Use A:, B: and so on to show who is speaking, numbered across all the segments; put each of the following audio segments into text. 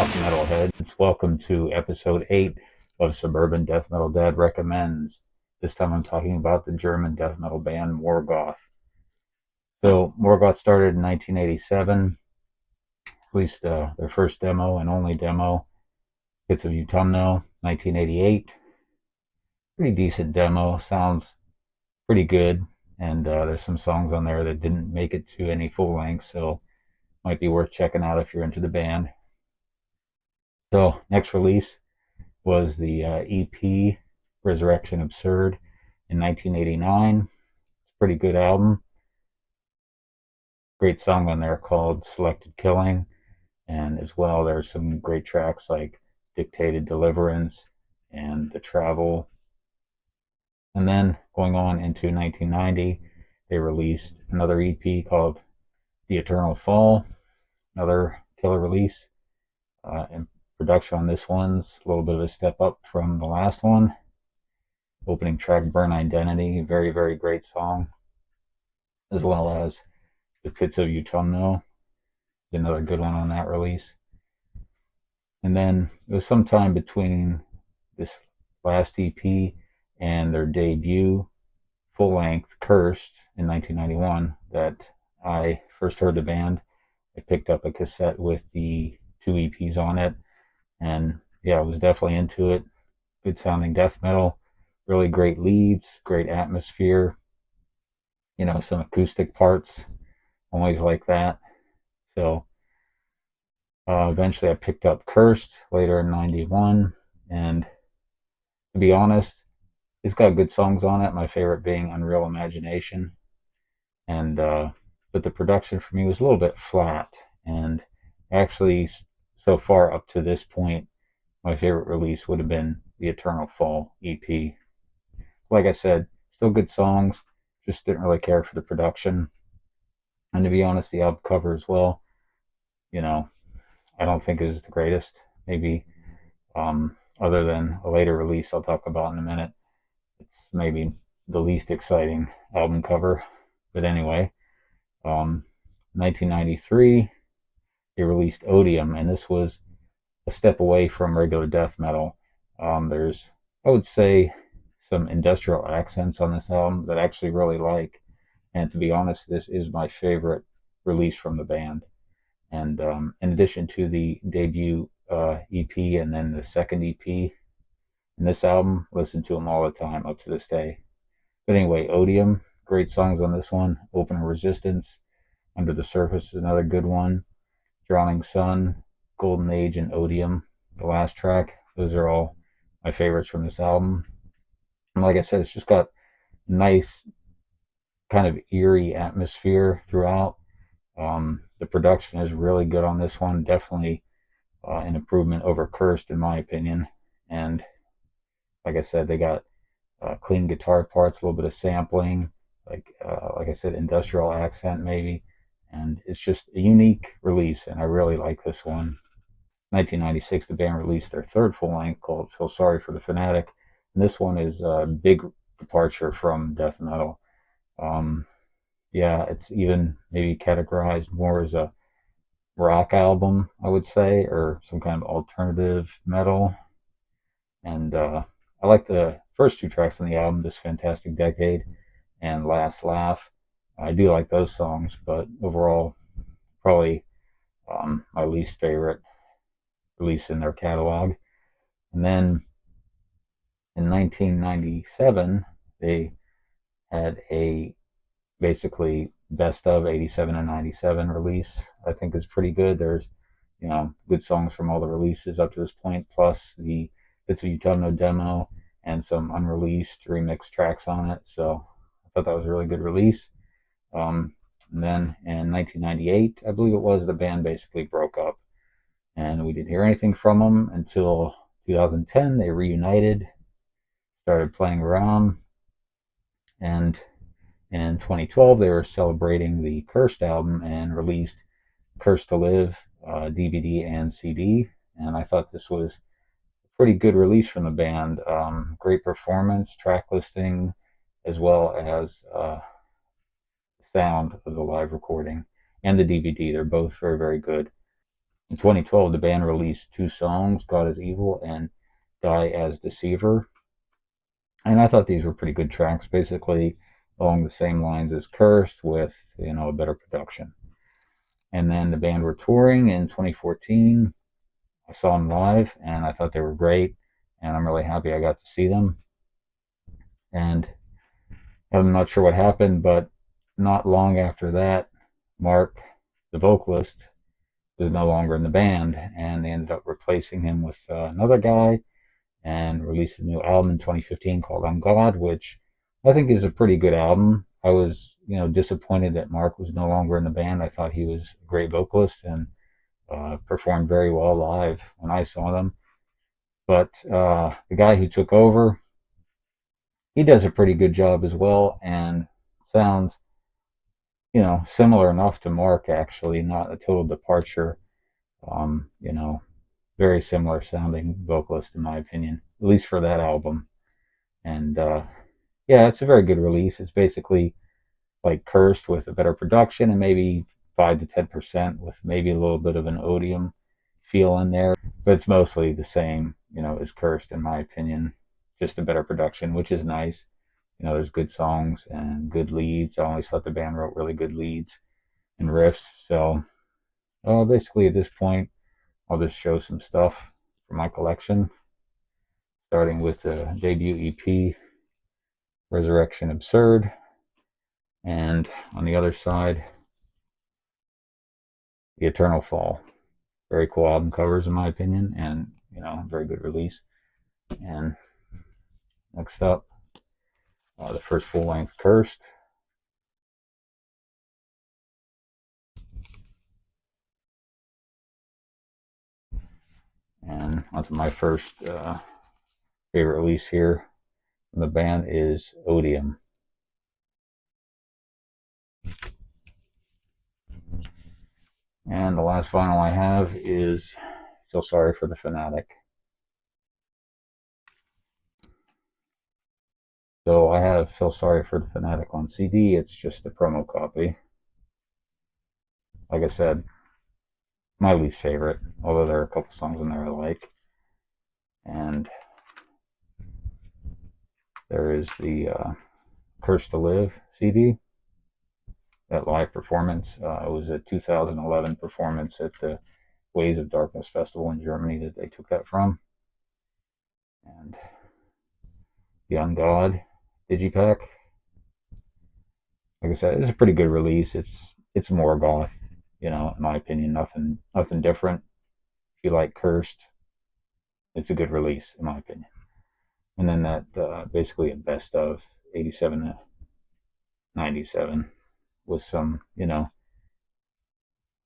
A: rock metalheads. Welcome to episode 8 of Suburban Death Metal Dad Recommends. This time I'm talking about the German death metal band Morgoth. So, Morgoth started in 1987, released their first demo and only demo, Pits of Utumno, 1988. Pretty decent demo, sounds pretty good, and there's some songs on there that didn't make it to any full length, so might be worth checking out if you're into the band. So, next release was the EP Resurrection Absurd in 1989. It's a pretty good album. Great song on there called Selected Killing, and as well there's some great tracks like Dictated Deliverance and The Travel. And then going on into 1990, they released another EP called The Eternal Fall, another killer release. And production on this one's a little bit of a step up from the last one. Opening track, Burn Identity, very, very great song, as well as The Pits of Utumno, another good one on that release. And then it was sometime between this last EP and their debut full-length, Cursed, in 1991 that I first heard the band. I picked up a cassette with the 2 EPs on it, and yeah, I was definitely into it. Good sounding death metal, really great leads, great atmosphere, some acoustic parts, always like that. So eventually I picked up Cursed later in 91, and to be honest, it's got good songs on it, my favorite being Unreal Imagination. And but the production for me was a little bit flat, and actually so far up to this point, my favorite release would have been the Eternal Fall EP. Like I said, still good songs, just didn't really care for the production. And to be honest, the album cover as well, I don't think is the greatest. Maybe other than a later release I'll talk about in a minute, it's maybe the least exciting album cover. But anyway, 1993, they released Odium, and this was a step away from regular death metal. There's, I would say, some industrial accents on this album that I actually really like. And to be honest, this is my favorite release from the band. And in addition to the debut EP and then the second EP in this album, listen to them all the time up to this day. But anyway, Odium, great songs on this one. Open Resistance, Under the Surface is another good one. Drowning Sun, Golden Age, and Odium, the last track. Those are all my favorites from this album. And like I said, it's just got nice kind of eerie atmosphere throughout. The production is really good on this one. Definitely an improvement over Cursed, in my opinion. And like I said, they got clean guitar parts, a little bit of sampling, like I said, industrial accent maybe. And it's just a unique release, and I really like this one. 1996, the band released their third full length called Feel Sorry for the Fanatic. And this one is a big departure from death metal. Yeah, it's even maybe categorized more as a rock album, I would say, or some kind of alternative metal. And I like the first 2 tracks on the album, This Fantastic Decade and Last Laugh. I do like those songs, but overall, probably my least favorite release in their catalog. And then in 1997, they had a basically best of 87 and 97 release. I think is pretty good. There's good songs from all the releases up to this point, plus the Bits of Utumno demo and some unreleased remix tracks on it. So I thought that was a really good release. And then in 1998, I believe it was, the band basically broke up, and we didn't hear anything from them until 2010. They reunited, started playing around, and in 2012 they were celebrating the Cursed album and released Cursed to Live DVD and CD. And I thought this was a pretty good release from the band. Great performance, track listing, as well as sound of the live recording and the DVD. They're both very, very good. In 2012, the band released two songs, God is Evil and Die as Deceiver. And I thought these were pretty good tracks, basically along the same lines as Cursed with, a better production. And then the band were touring in 2014. I saw them live and I thought they were great. And I'm really happy I got to see them. And I'm not sure what happened, but not long after that, Mark, the vocalist, was no longer in the band, and they ended up replacing him with another guy and released a new album in 2015 called I'm God, which I think is a pretty good album. I was, disappointed that Mark was no longer in the band. I thought he was a great vocalist and performed very well live when I saw them. But the guy who took over, he does a pretty good job as well and sounds, similar enough to Mark, actually, not a total departure. Um, you know, Very similar sounding vocalist, in my opinion, at least for that album. And yeah, it's a very good release. It's basically like Cursed with a better production and maybe 5 to 10% with maybe a little bit of an Odium feel in there. But it's mostly the same, as Cursed, in my opinion. Just a better production, which is nice. There's good songs and good leads. I always thought the band wrote really good leads and riffs. So basically at this point, I'll just show some stuff from my collection, starting with the debut EP, Resurrection Absurd, and on the other side, The Eternal Fall. Very cool album covers, in my opinion, and very good release. And next up, the first full-length Cursed. And onto my first favorite release here from the band is Odium. And the last vinyl I have is Feel Sorry for the Fanatic. So I have Feel Sorry for the Fanatic on CD. It's just a promo copy. Like I said, my least favorite, although there are a couple songs in there I like. And there is the Curse to Live CD. That live performance. It was a 2011 performance at the Ways of Darkness Festival in Germany that they took that from. And the On God Digipack. Like I said, it's a pretty good release. It's Morgoth, in my opinion. Nothing different. If you like Cursed, it's a good release, in my opinion. And then that basically a best of 87 to 97 with some,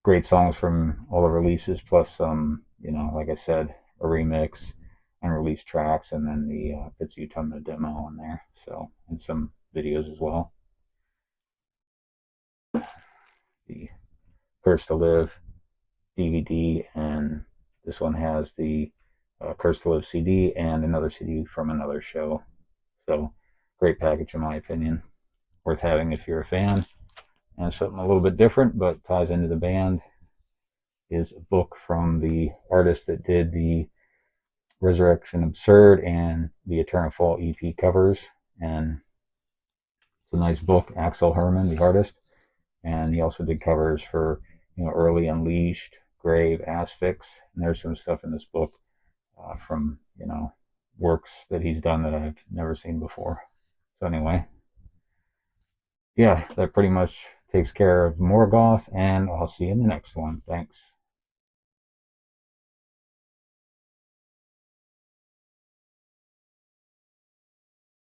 A: great songs from all the releases, plus some, like I said, a remix, unreleased tracks, and then the Bits of Utah demo in there. So, and some videos as well. The Curse to Live DVD, and this one has the Curse to Live CD and another CD from another show. So, great package, in my opinion. Worth having if you're a fan. And something a little bit different, but ties into the band, is a book from the artist that did the Resurrection Absurd and the Eternal Fall EP covers. And it's a nice book. Axel Herman, the artist, and he also did covers for Early Unleashed, Grave, Asphyx, and there's some stuff in this book from works that he's done that I've never seen before. So anyway, yeah, that pretty much takes care of Morgoth, and I'll see you in the next one. Thanks.